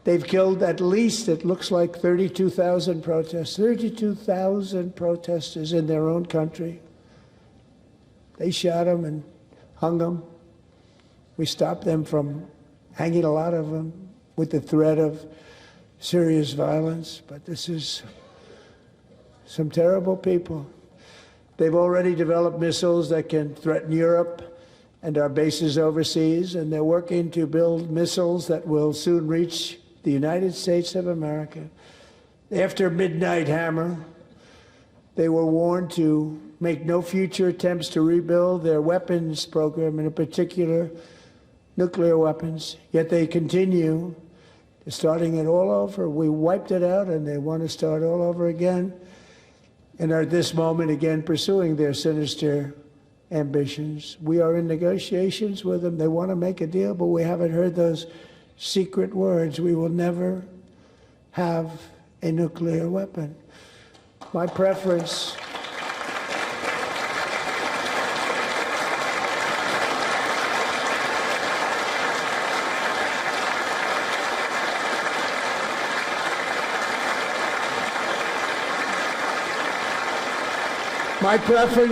They've killed at least, it looks like, 32,000 protesters. 32,000 protesters in their own country. They shot them and hung them. We stopped them from hanging a lot of them with the threat of serious violence. But this is some terrible people. They've already developed missiles that can threaten Europe and our bases overseas, and they're working to build missiles that will soon reach the United States of America. After Midnight Hammer, they were warned to make no future attempts to rebuild their weapons program, and in particular, nuclear weapons. Yet they continue, starting it all over. We wiped it out, and they want to start all over again, and are at this moment again pursuing their sinister ambitions. We are in negotiations with them. They want to make a deal, but we haven't heard those secret words. We will never have a nuclear weapon. My preference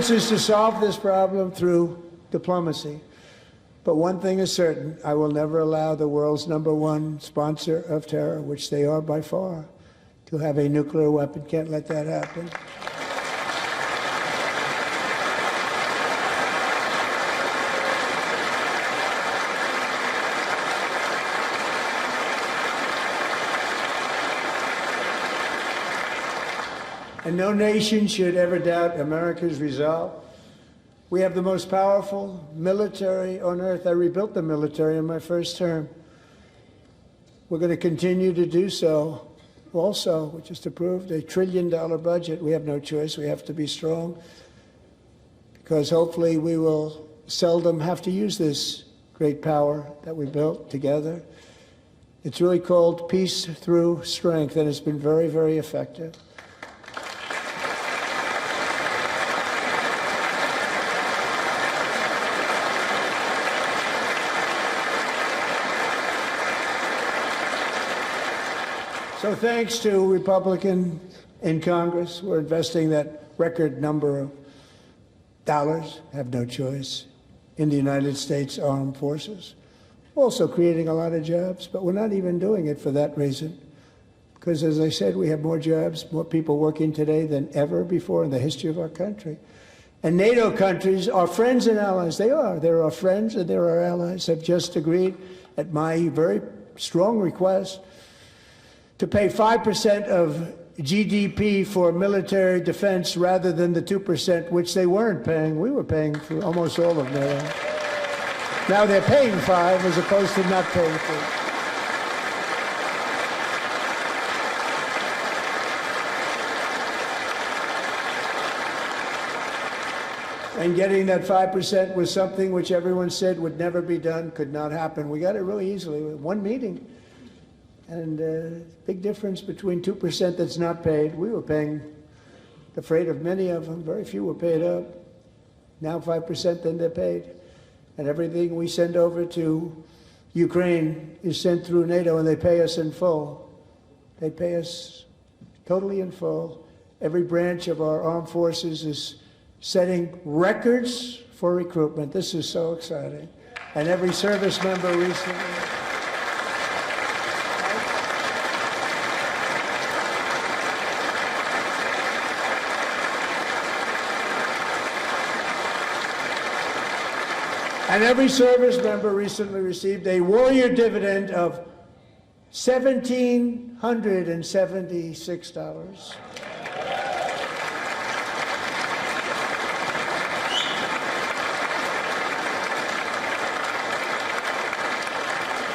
is to solve this problem through diplomacy. But one thing is certain, I will never allow the world's #1 sponsor of terror, which they are by far, to have a nuclear weapon. Can't let that happen. And no nation should ever doubt America's resolve. We have the most powerful military on earth. I rebuilt the military in my first term. We're going to continue to do so. Also, we just approved a $1 trillion budget. We have no choice. We have to be strong, because hopefully we will seldom have to use this great power that we built together. It's really called peace through strength, and it's been very, very effective. So thanks to Republicans in Congress, we're investing that record number of dollars, have no choice, in the United States Armed Forces. Also creating a lot of jobs, but we're not even doing it for that reason. Because as I said, we have more jobs, more people working today than ever before in the history of our country. And NATO countries are friends and allies. They are. They're our friends and they're our allies. Have just agreed, at my very strong request, to pay 5% of GDP for military defense rather than the 2%, which they weren't paying. We were paying for almost all of NATO. Now they're paying 5 as opposed to not paying 3. And getting that 5% was something which everyone said would never be done, could not happen. We got it really easily with one meeting. And big difference between 2% that's not paid. We were paying the freight of many of them. Very few were paid up. Now 5%, then they're paid. And everything we send over to Ukraine is sent through NATO, and they pay us in full. They pay us totally in full. Every branch of our armed forces is setting records for recruitment. This is so exciting. And every service member recently. And every service member recently received a warrior dividend of $1,776.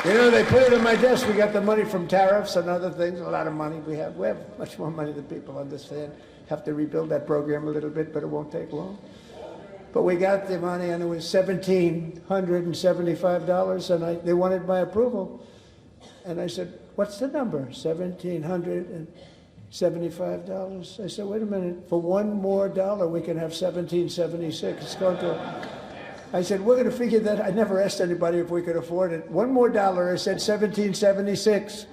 You know, they put it on my desk. We got the money from tariffs and other things, a lot of money we have. We have much more money than people understand. Have to rebuild that program a little bit, but it won't take long. But we got the money, and it was $1,775, and they wanted my approval. And I said, what's the number? $1,775. I said, wait a minute, for $1 more we can have $1,776. It's going to... I said, we're going to figure that. I never asked anybody if we could afford it. $1 more, I said $1,776.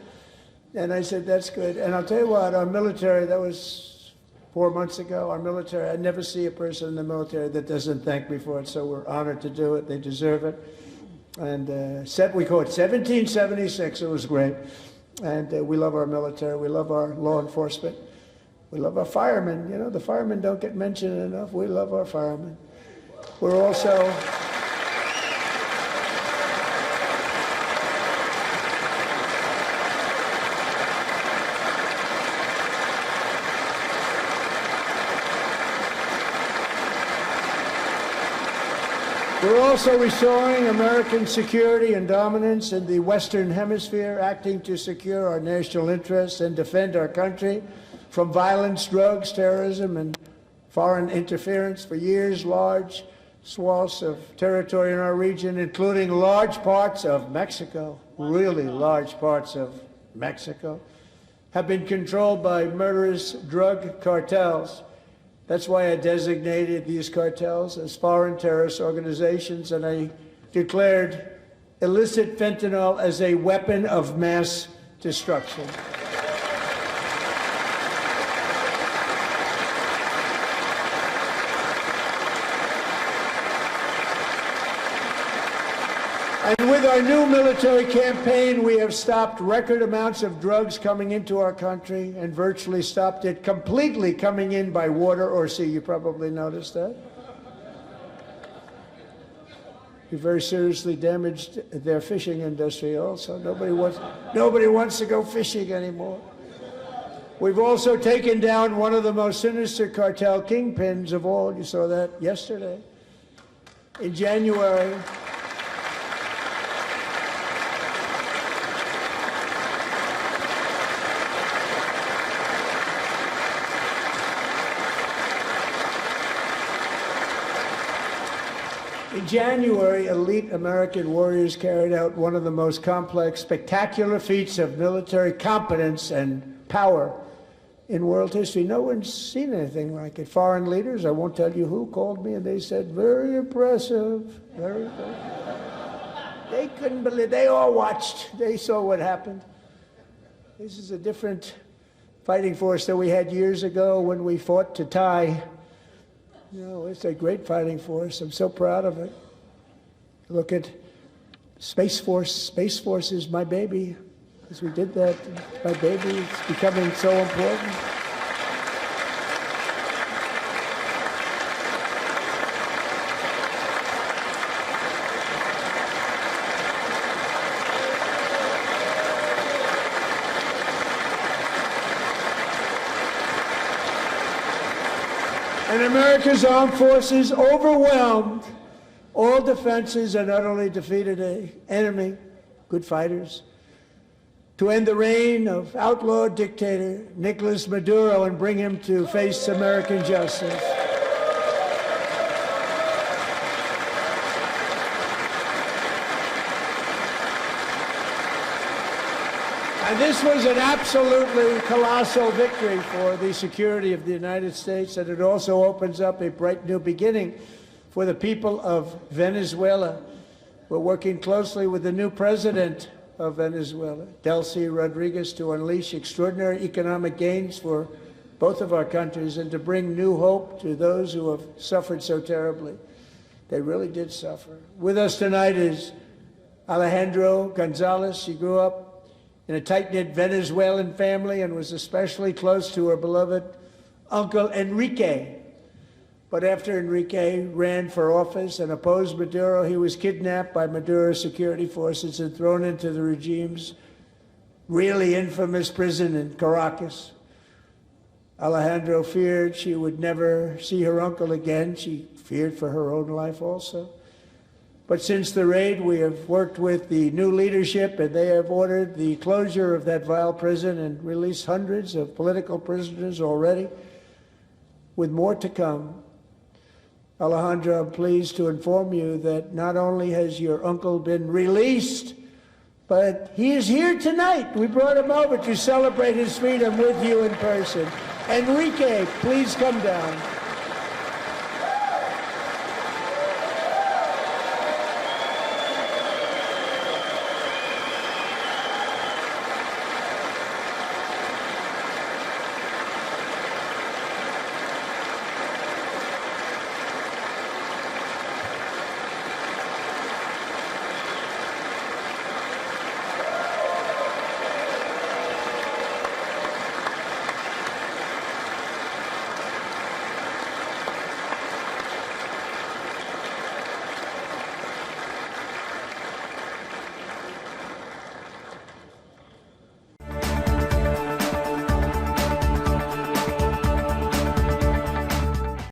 And I said, that's good. And I'll tell you what, our military, that was 4 months ago, our military, I never see a person in the military that doesn't thank me for it, so we're honored to do it. They deserve it. And we call it 1776. It was great. And we love our military. We love our law enforcement. We love our firemen. You know, the firemen don't get mentioned enough. We love our firemen. We're also... We're also restoring American security and dominance in the Western Hemisphere, acting to secure our national interests and defend our country from violence, drugs, terrorism, and foreign interference. For years, large swaths of territory in our region, including large parts of Mexico, really large parts of Mexico, have been controlled by murderous drug cartels. That's why I designated these cartels as foreign terrorist organizations, and I declared illicit fentanyl as a weapon of mass destruction. And with our new military campaign, we have stopped record amounts of drugs coming into our country and virtually stopped it completely coming in by water or sea. You probably noticed that. We very seriously damaged their fishing industry also. Nobody wants to go fishing anymore. We've also taken down one of the most sinister cartel kingpins of all. You saw that yesterday. In January, elite American warriors carried out one of the most complex, spectacular feats of military competence and power in world history. No one's seen anything like it. Foreign leaders, I won't tell you who, called me and they said, very impressive, very impressive. They couldn't believe, they all watched, they saw what happened. This is a different fighting force that we had years ago when we fought to tie. You know, it's a great fighting force. I'm so proud of it. Look at Space Force. Space Force is my baby. Because we did that, my baby. It's becoming so important. And America's armed forces overwhelmed all defenses and utterly defeated an enemy, good fighters, to end the reign of outlaw dictator Nicolas Maduro and bring him to face American justice. And this was an absolutely colossal victory for the security of the United States, and it also opens up a bright new beginning for the people of Venezuela. We're working closely with the new president of Venezuela, Delcy Rodriguez, to unleash extraordinary economic gains for both of our countries and to bring new hope to those who have suffered so terribly. They really did suffer. With us tonight is Alejandro Gonzalez. She grew up in a tight-knit Venezuelan family and was especially close to her beloved uncle Enrique. But after Enrique ran for office and opposed Maduro, he was kidnapped by Maduro's security forces and thrown into the regime's really infamous prison in Caracas. Alejandro feared she would never see her uncle again. She feared for her own life also. But since the raid, we have worked with the new leadership, and they have ordered the closure of that vile prison and released hundreds of political prisoners already, with more to come. Alejandro, I'm pleased to inform you that not only has your uncle been released, but he is here tonight. We brought him over to celebrate his freedom with you in person. Enrique, please come down.